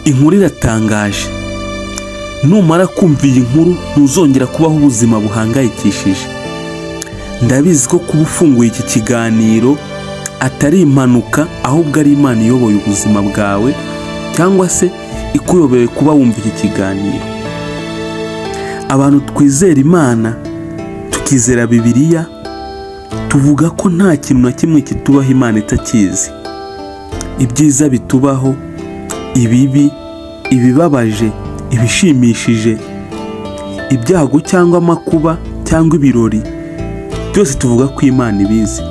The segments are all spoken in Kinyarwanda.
Inkuru iratangaje. Numara kumva iyi nkuru ntuzongera kubaho ubuzima buhangayikishije. Ndabizi ko kuba ufunguye iki kiganiro atari impanuka, ahubwo ari Imana iyoboye ubuzima bwawe cyangwa se ikuyobeye kuba wumva iki kiganiro. Abantu twizera Imana, tukizera Bibiliya, tuvuga ko nta kintu na kimwe kitubaho Imana itakizi. Ibyiza bitubaho, ibibi, ibibabaje, ibishimishije, ibyago cyangwa amakuba cyangwa ibirori, byose tuvuga ko Imana ibizi.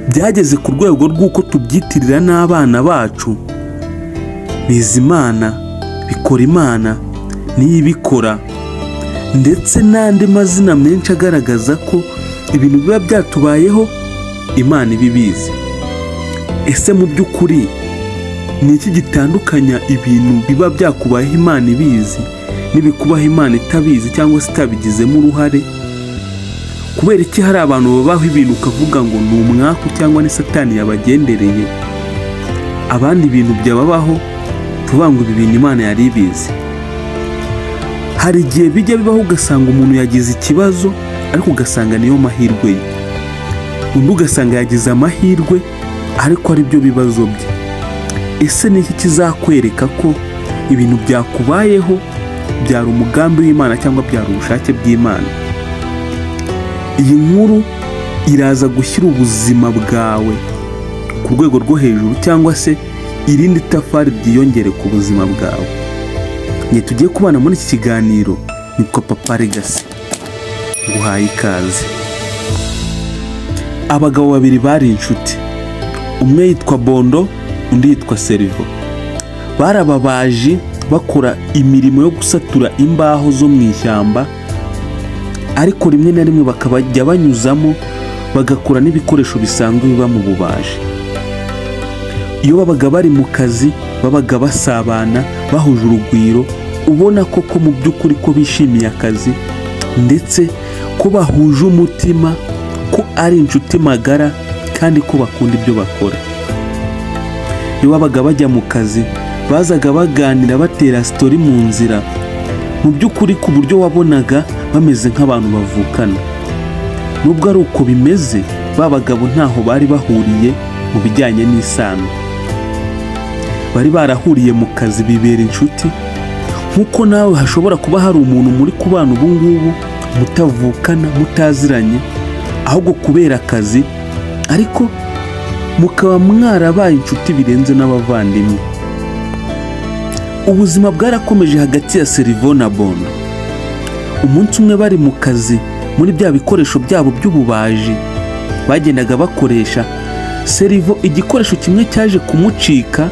Byageze ku rwego rw'uko tubyitirira n'abana bacu. Bizi Imana, bikora Imana, niyo ibikora, ndetse n'andi mazina menshi agaragaza ko ibintu biba byatubayeho Imana ibibizi. Ese mu by'ukuri ni iki gitandukanya ibintu biba byakubayeho Imana ibizi n'ibikubaho Imana itabizi cyangwa se itabigizemo uruhare? Kubera iki hari abantu babaho ibintu ukavuga ngo ni umwaku cyangwa ni Satani yabagendereye, abandi ibintu byababaho tuvuga ngo ibi bintu Imana yari ibizi? Hari igihe bijya bibaho ugasanga umuntu yagize ikibazo ariko ugasanga niyo mahirwe ye, undi ugasanga yagize amahirwe ariko ari byo bibazo bye. Ese ni iki kizakwereka ko ibintu byakubayeho byari umugambi w'Imana cyangwa byari ubushake bw'Imana? Iyi nkuru iraza gushyira ubuzima bwawe ku rwego rwo hejuru cyangwa se irindi tafari ryiyongere ku buzima bwawe. Nye tugiye kubana muri iki kiganiro nitwa Papa Legacy, nguhaye ikaze. Abagabo babiri bari inshuti, umwe yitwa Bondo, undi yitwa Servo. Barababaji bakora imirimo yo gusatura imbaho zo mu ishyamba, ariko rimwe na rimwe bakabajya banyuzamo bagakora n'ibikoresho bisanzwe biba mu bubaji. Iyo babaga bari mu kazi babaga basabana, bahuje urugwiro, ubona koko mu by'ukuri ko bishimiye akazi ndetse ko bahuje umutima, ko ari inshuti magara kandi ko bakunda ibyo bakora. Iyo babaga bajya mu kazi bazaga baganira batera story mu nzira, mu by'ukuri ku buryo wabonaga bameze nk'abantu bavukana. Nubwo ari uko bimeze, ba bagabo ntaho bari bahuriye mu bijyanye n'isano. Bari barahuriye mu kazi bibera inshuti, nk'uko nawe hashobora kuba hari umuntu muri kubana ubu ngubu mutavukana, mutaziranye, ahubwo kubera akazi ariko mukaba mwarabaye inshuti birenze n'abavandimwe. Ubuzima bwarakomeje hagati ya Servo na Bondo. Umunsi umwe bari mu kazi muri bya bikoresho byabo by'ububaji bagendaga bakoresha, Servo igikoresho kimwe cyaje kumucika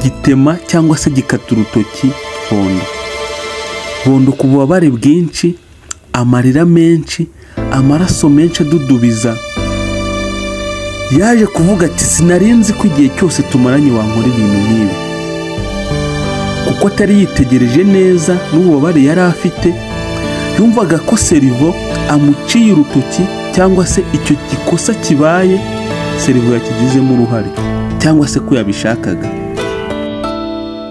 gitema cyangwa se gikata urutoki Bondo. Bondo ku bubabare bwinshi, amarira menshi, amaraso menshi adudubiza, yaje kuvuga ati sinarinzi ko igihe cyose tumaranye wankora ibintu nk'ibi. Kuko atari yitegereje neza n'ububabare yari afite, yumvaga ko Servo amuciye urutoki cyangwa se icyo gikosa kibaye Servo yakigizemo uruhare cyangwa se ko yabishakaga.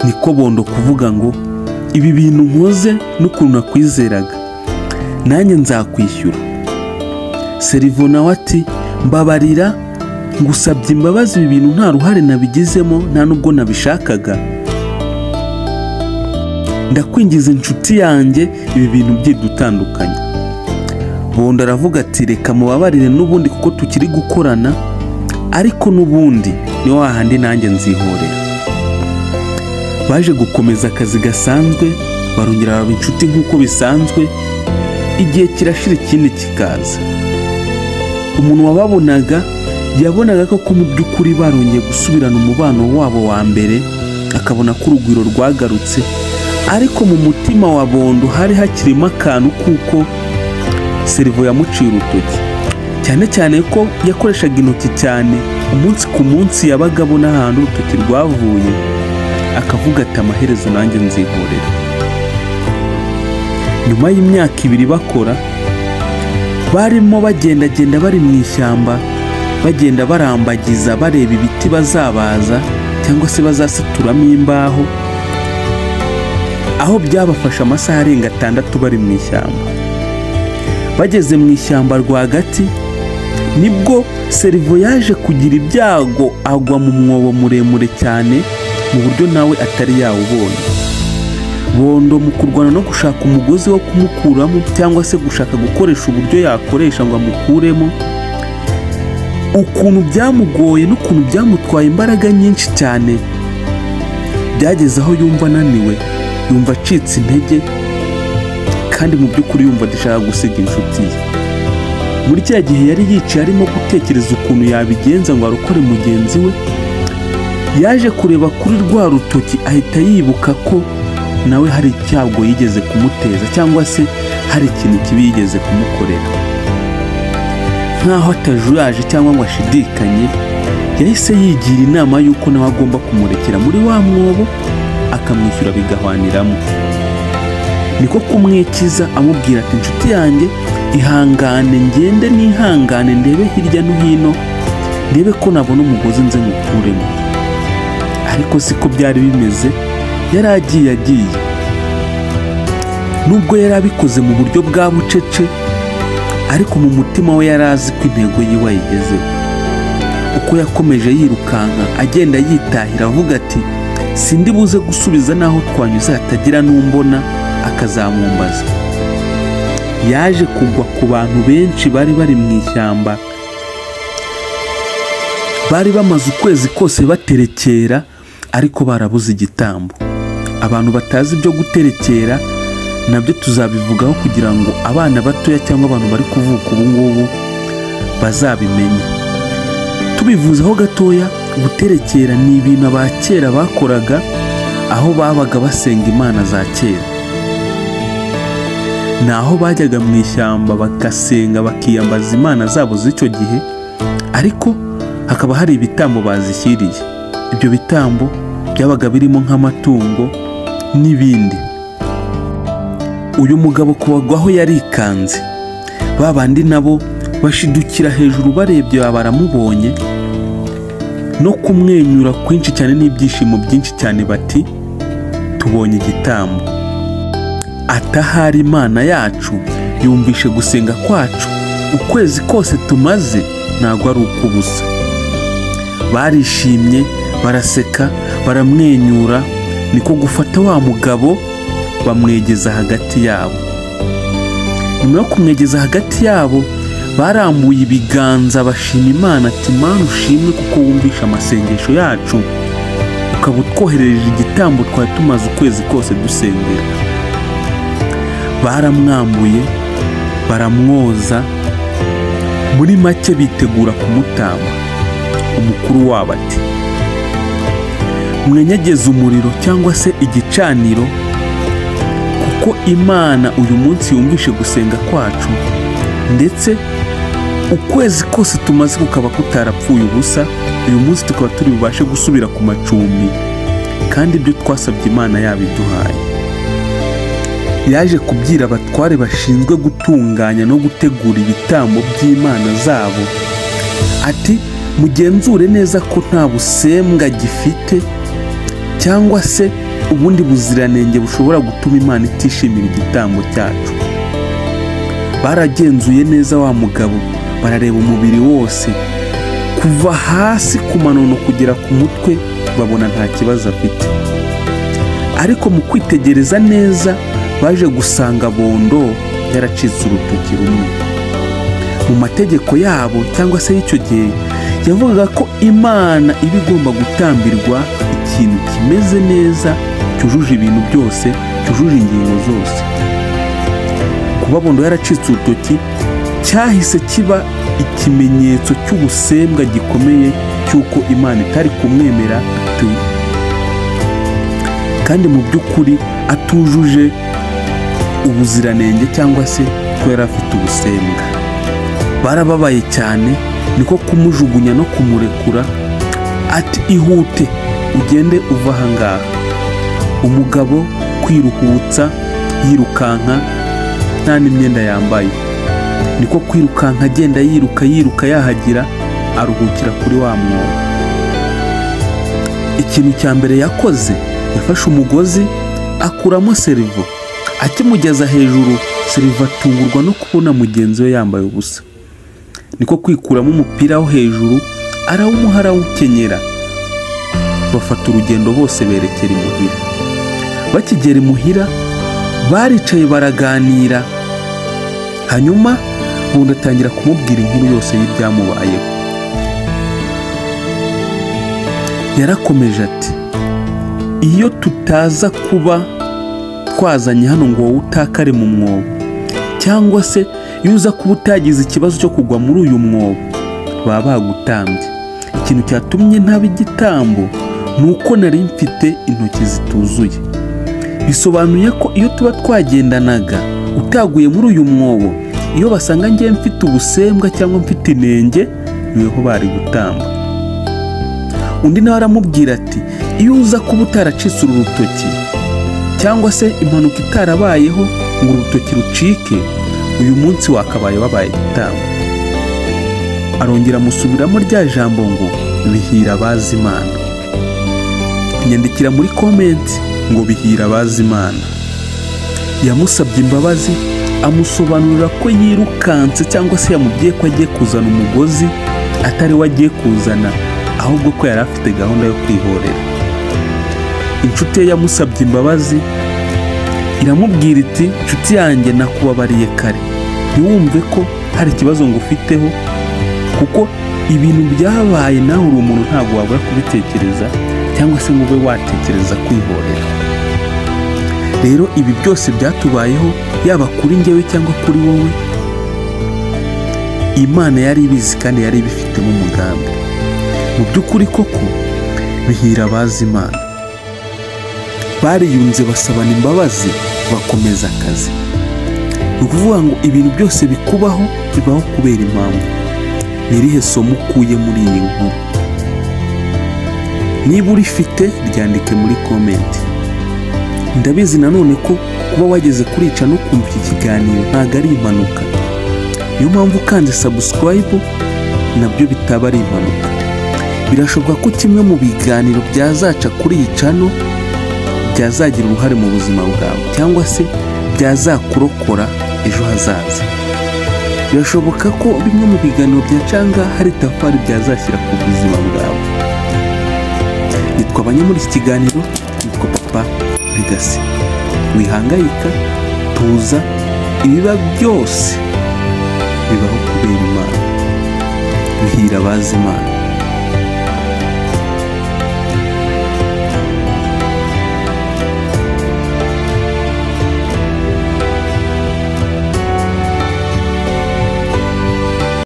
Niko Bondo kuvuga ngo ibi bintu nkoze n'ukuntu nakwizeraga nanjye nzakwishyura. Servo nawe ati mbabarira, ngusabye imbabazi, ibi bintu nta ruhare nabigizemo, nta nubwo nabishakaga, ndakwingiza inshuti yanjye, ibi bintu byidutandukanye. Bondo aravuga ati reka mubabarire n'ubundi kuko tukiri gukorana, ariko n'ubundi ni wahandi nanjye nzihorera. Baje gukomeza akazi gasanzwe, barongera baba inshuti nk'uko bisanzwe. Igihe kirashira ikindi kikaza. Umuntu wababonaga yabonaga ko mu by'ukuri barongeye gusubirana umubano wabo wa mbere, akabona ko urugwiro rwagarutse, ariko mu mutima wa Bondo hari hakirimo akantu kuko Servo yamuciye urutoki, cyane cyane ko yakoreshaga intoki cyane. Umunsi ku munsi yabaga abona ahantu urutoki rwavuye, akavuga ati amaherezo nanjye nzihorera. Nyuma y'imyaka 2 bakora, barimo bagendagenda bari mu ishyamba, bagenda barambagiza bareba ibiti bazabaza, cyangwa se bazasaturamo imbaho, aho byabafashe amasaha arenga 6 bari mu ishyamba. Bageze mu ishyamba rwagati nibwo Serivo yaje kugira ibyago agwa mu mwobo muremure cyane mu buryo nawe atari yawubonye. Bondo mu kurwana no gushaka umugozi wo kumukuramo cyangwa se gushaka gukoresha uburyo yakoresha ngo amukuremo, ukuntu byamugoye n'ukuntu byamutwaye imbaraga nyinshi cyane, byageze aho yumva ananiwe, yumva acitse intege, kandi mu by'ukuri yumva adashaka gusiga inshuti ye. Muri cya gihe yari yicaye arimo gutekereza ukuntu yabigenza ngo arokore mugenzi we, yaje kureba kuri rwa rutoki ahita yibuka ko nawe hari icyago yigeze kumuteza cyangwa se hari ikintu kibi yigeze kumukorera. Nkaho atajuyaje cyangwa ngo ashidikanye, yahise yigira inama y'uko nawe agomba kumurekera muri wa mwobo akamwishyura bigahwaniramo. Niko kumwikiza amubwira ati, inshuti yanjye ihangane ngende nihangane ndebe hirya no hino ndebe ko nabona umugozi nze ngukuremo. Ariko siko byari bimeze, yari agiye. Nubwo yari abikoze mu buryo bwa bucece, ariko mu mutima we yari azi ko intego yiwe ayigezeho. Uko yakomeje yirukanka agenda yitahira avuga ati, sindi buze gusubiza naho twanyuze hatagira n'umbona akazamumbaza. Yaje kugwa ku bantu benshi bari bari mu ishyamba, bari bamaze ukwezi kose baterekera ariko barabuze igitambo. Abantu batazi ibyo guterekera nabyo tuzabivugaho kugira ngo abana batoya cyangwa abantu bari kuvuka ubu ngubu bazabimenye. Tubivuzeho gatoya, guterekera ni ibintu abakera bakoraga aho babaga basenga imana za kera. Naho bajyaga mu ishyamba bagasenga bakiyambaza imana zabo z'icyo gihe, ariko hakaba hari ibitambo bazishyiriye. Ibyo bitambo byabaga birimo nk'amatungo n'ibindi. Uyu mugabo kubagwaho yarikanze, babandi nabo bashidukira hejuru barebye baramubonye, no kumwenyura kwinshi cyane n'ibyishimo byinshi cyane bati, tubonye igitambo. Atahari Imana yacu yumvishe gusenga kwacu, ukwezi kose tumaze ntabwo ari ukubusa. Barishimye, baraseka, baramwenyura, niko gufata wa mugabo bamwegeza hagati yabo. Nyuma yo kumwegeza hagati yabo, barambuye ibiganza bashima Imana ati, Mana ushimwe kuko wumvisha amasengesho yacu, ukaba utwoherereje igitambo twari tumaze ukwezi kose dusengera. Baramwambuye, baramwoza, muri make bitegura kumutamba. Umukuru wabo ati, mwenyegeze umuriro cyangwa se igicaniro, kuko Imana uyu munsi yumvishe gusenga kwacu, ndetse ukwezi kose tumaze kukaba kutarapfuye ubusa. Uyu munsi tukaba turi bubashe gusubira ku macumbi, kandi ibyo twasabye Imana yabiduhaye. Yaje kubwira abatware bashinzwe gutunganya no gutegura ibitambo by'Imana zabo ati, mugenzure neza ko nta busembwa gifite cyangwa se ubundi buziranenge bushobora gutuma Imana itishimira igitambo cyacu. Baragenzuye neza wa mugabo, barareba umubiri wose kuva hasi ku manono kugera ku mutwe, babona nta kibazo afite. Ariko mu kwitegereza neza baje gusanga Bondo yaracitse urutoki rumwe. Mu mategeko yabo cyangwa se y'icyo gihe yavugaga ko Imana iba igomba gutambirwa ikintu kimeze neza, cyujuje ibintu byose, cyujuje ingingo zose. Kuba Bondo yaracitse urutoki cyahise kiba ikimenyetso cy'ubusembwa gikomeye cy'uko Imana itari kumwemera, kandi mu by'ukuri atujuje ubuziranenge cyangwa se ko yari afite ubusembwa. Barababaye cyane, niko kumujugunya no kumurekura ati, ihute ugende uva aha ngaha. Umugabo kwiruhutsa, yirukanka nta n'imyenda yambaye, niko kwirukanka agenda yiruka yahagira, aruhukira kuri wa mwobo. ikintu cya mbere yakoze, yafashe umugozi akuramo Serivo. Akimugeza hejuru, Serivo atungurwa no kubona mugenzi we yambaye ubusa. Niko kwikuramo umupira wo hejuru arawumuha arawukenyera. Bafata urugendo bose berekera imuhira. Bakigera imuhira baricaye baraganira, hanyuma ubundi atangira kumubwira inkuru yose y'ibyamubayeho. Yarakomeje ati, iyo tutaza kuba twazanye hano ngo wowe utakare mu mwobo, cyangwa se iyo uza kuba utagize ikibazo cyo kugwa muri uyu mwobo, baba bagutambye. Ikintu cyatumye ntaba igitambo ni uko nari mfite intoki zituzuye. Bisobanuye ko iyo tuba twagendanaga utaguye muri uyu mwobo, iyo basanga ngiye mfite ubusembwa cyangwa mfite inenge, niweho bari gutamba. Undi nawe aramubwira ati, iyo uza kuba utaracitse uru rutoki cyangwa se impanuka itarabayeho ngo urutoki rucike, uyu munsi wakabaye wabaye igitambo. Arongera amusubiramo rya jambo ngo bihira abazi Imana. Nyandikira muri komenti ngo bihira abazi Imana. Yamusabye imbabazi, amusobanurira ko yirukanse cyangwa se yamubwiye ko agiye kuzana umugozi atari we agiye kuzana, ahubwo ko yari afite gahunda yo kwihorera. Inshuti ye yamusabye imbabazi, iramubwira iti, inshuti yanjye nakubabariye kare, ntiwumve ko hari ikibazo ngufiteho, kuko ibintu byabaye nawe uri umuntu ntabwo wabura kubitekereza cyangwa se ngo ube watekereza kwihorera. Rero ibi byose byatubayeho, yaba kuri njyewe cyangwa kuri wowe, Imana yari ibizi kandi yari ibifitemo umugambi. Mu by'ukuri koko bihira abazi Imana. Bariyunze basabana imbabazi, bakomeza akazi. Ni ukuvuga ngo ibintu byose bikubaho bibaho kubera impamvu. Ni irihe somo ukuye muri iyi nkuru? Niba urifite ryandike muri komenti. Ndabizi nanone ko kuba wageze kurica no kumva iki kiganiro ntabwo ari impanuka. Niyo mpamvu ukanze subscribe nabyo bitaba ari impanuka. Birashoboka ko kimwe mu biganiro byazaca kuri iyi channel byazagira uruhare mu buzima bwawe, cyangwa se byazakurokora ejo hazaza. Birashoboka ko bimwe mu biganiro byacanga hari tafari byazashyira ku buzima bwawe. Nitwa abanya muri iki kiganiro, nitwa Papa Legacy. Wihangayika, tuza, ibiba byose bibaho kubera Imana. Bihira abazi Imana.